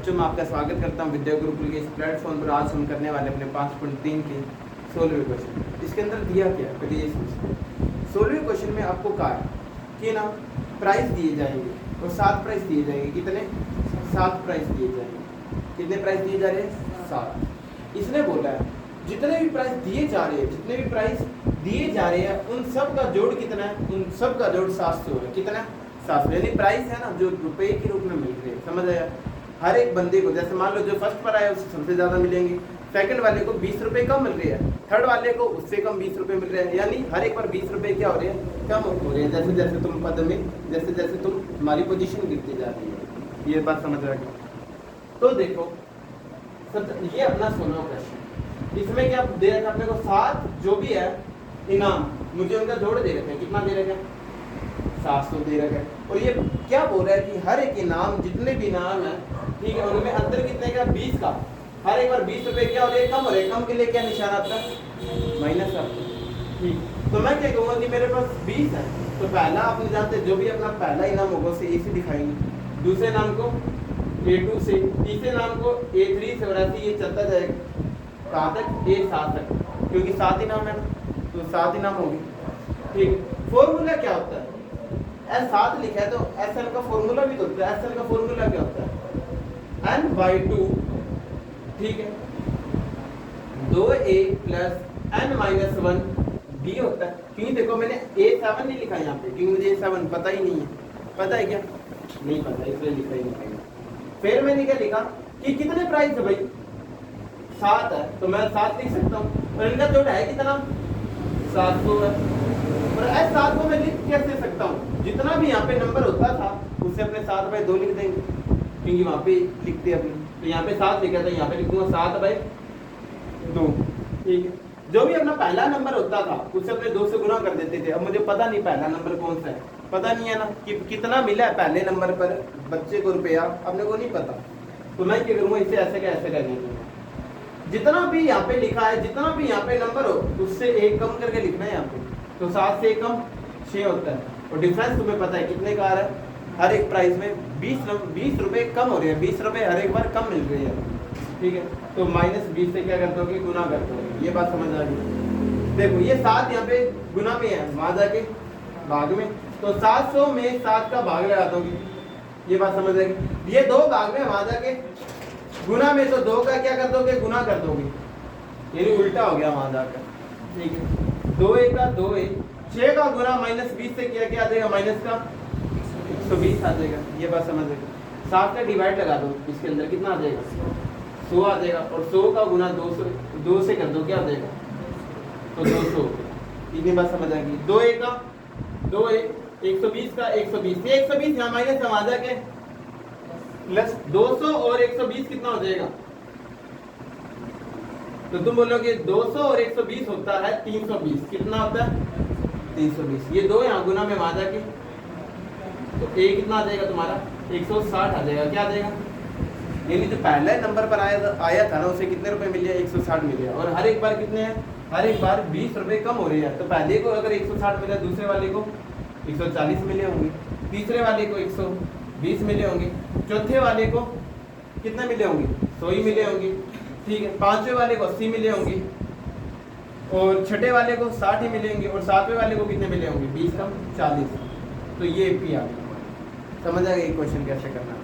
बच्चों मैं आपका स्वागत करता हूं विद्या गुरुकुल के इस प्लेटफॉर्म पर। आज हम करने वाले अपने 5.3 के 16वें क्वेश्चन। इसके अंदर दिया क्या है करिए सोचिए। 16वें क्वेश्चन में आपको कहा है कि ना प्राइस दिए जाएंगे और 7 प्राइस दिए जाएंगे। कितने? 7 प्राइस दिए जाएंगे। कितने प्राइस दिए जा रहे हैं? 7। इसने बोला है जितने भी प्राइस दिए जा रहे हैं, जितने भी प्राइस दिए जा रहे हैं उन सब का जोड़ कितना है? उन सब का जोड़ 700 है। कितना? 700। यानी प्राइस है ना जो रुपए के रूप में मिल रहे हैं। समझ आया? हर एक बंदे को, जैसे मान लो जो फर्स्ट पर आया उससे सबसे ज़्यादा मिलेंगे, सेकंड वाले को 20 रुपये कम मिल रहे हैं, थर्ड वाले को उससे कम 20 रुपये मिल रहे हैं। यानी हर एक बार 20 रुपये क्या हो रहे हैं? कम हो रहे हैं। जैसे जैसे तुम पद में, जैसे जैसे तुम तुम्हारी पोजीशन गिरती जा रही है। ये बात समझ रहे हो? तो देखो ये अपना 16वां प्रश्न। इसमें क्या दे रखा अपने को? 7 जो भी है इनाम, मुझे उनका जोड़ दे रखे हैं। कितना दे रखे हैं? 700 दे रखे हैं। और ये क्या बोल रहा है कि हर एक इनाम, जितने भी इनाम है, ठीक है, उनमें अंतर कितने का? 20 का। हर एक बार 20 रुपए क्या हो रहे हैं? कम हो रहे हैं। कम के लिए क्या निशान आता है? माइनस आता है। ठीक, तो मैं क्या कहूँगा कि मेरे पास 20 है, तो पहला आपने जानते जो भी अपना पहला इनाम होगा उसे ए से दिखाएंगे, दूसरे नाम को A2 से, तीसरे नाम को A3 से, और ऐसे ये चलता जाएगा कहाँ तक? A7 तक, क्योंकि 7 इनाम है ना, तो 7 इनाम होगी। ठीक, फॉर्मूला क्या होता है? S7 लिखा है तो SN का फॉर्मूला भी तो होता है। SN का फॉर्मूला क्या होता है? N/2, ठीक है, 2A + N-1B होता है। क्योंकि देखो मैंने A7 नहीं लिखा यहाँ पे, क्योंकि मुझे A7 पता ही नहीं है। पता है क्या? नहीं पता, इसलिए लिखा ही नहीं। फिर मैंने क्या लिखा कि कितने प्राइस है भाई? 7 है, तो मैं 7 लिख सकता हूँ। और इनका जोड़ है कितना? 700 है। और S7 को मैं लिख कैसे सकता हूँ? जितना भी यहाँ पे नंबर होता था उसे अपने 7/2 लिख देंगे, क्योंकि वहाँ पे लिखते अपने, तो यहाँ पे 7 लिखा था, यहाँ पे लिखूंगा 7/2। ठीक है, जो भी अपना पहला नंबर होता था उसे अपने 2 से गुना कर देते थे। अब मुझे पता नहीं पहला नंबर कौन सा है, पता नहीं है ना कि कितना मिला है पहले नंबर पर बच्चे को रुपया, अपने को नहीं पता। तो मैं क्या करूँगा, इसे ऐसे का ऐसे रहने दूंगा। जितना भी यहाँ पे लिखा है, जितना भी यहाँ पे नंबर हो उससे 1 कम करके लिखना है यहाँ पे। तो 7 से 1 कम 6 होता है। और डिफरेंस तुम्हें पता है कितने का आ रहा है? हर एक प्राइस में 20 रुपये कम हो रहे हैं। 20 रुपये हर एक बार कम मिल रही है। ठीक है, तो -20 से क्या कर दोगे? गुना कर दोगे। ये बात समझ आ गई? देखो ये 7 यहाँ पे गुना में है, वहां जाके भाग में, तो 700 में 7 का भाग लगा दोगे। ये बात समझ आएगी? ये 2 भाग में, वहां जाके गुना में, तो 2 का क्या कर दोगे? गुना कर दोगे। ये उल्टा हो गया वहां जाकर। ठीक है, 2A का 2A, 6 का गुना -20 से क्या आ जाएगा? माइनस का 120 आ जाएगा। ये बात समझ आएगी? 7 का डिवाइड लगा दो, इसके अंदर कितना आ जाएगा? 100 आ जाएगा। और 100 का गुना 2 से कर दो, क्या आ जाएगा? तो 200। इतनी बात समझ आएगी? 2A का 2A, 120 का 120, ये 120 यहाँ माइनस हम आ जाके प्लस 200 और 120 कितना हो जाएगा? तो तुम बोलोगे 200 और 120 होता है 320। कितना होता है? 320। ये 2 यहाँ गुना में वहां जाके, तो A कितना आ जाएगा तुम्हारा? 160 आ जाएगा। क्या आ जाएगा? यानी जो पहला नंबर पर आया था ना उसे कितने रुपए मिले? 160 मिले। और हर एक बार कितने हैं? हर एक बार 20 रुपए कम हो रहे हैं। तो पहले को अगर 160 मिला, दूसरे वाले को 140 मिले होंगे, तीसरे वाले को 120 मिले होंगे, चौथे वाले को कितने मिले होंगे? 100 ही मिले होंगे। ठीक है, पांचवें वाले को 80 मिले होंगे, और छठे वाले को 60 ही मिलेंगे, और सातवें वाले को कितने मिले होंगे? 20 कम 40। तो ये पी आ गया। समझ आ गया क्वेश्चन कैसे करना है?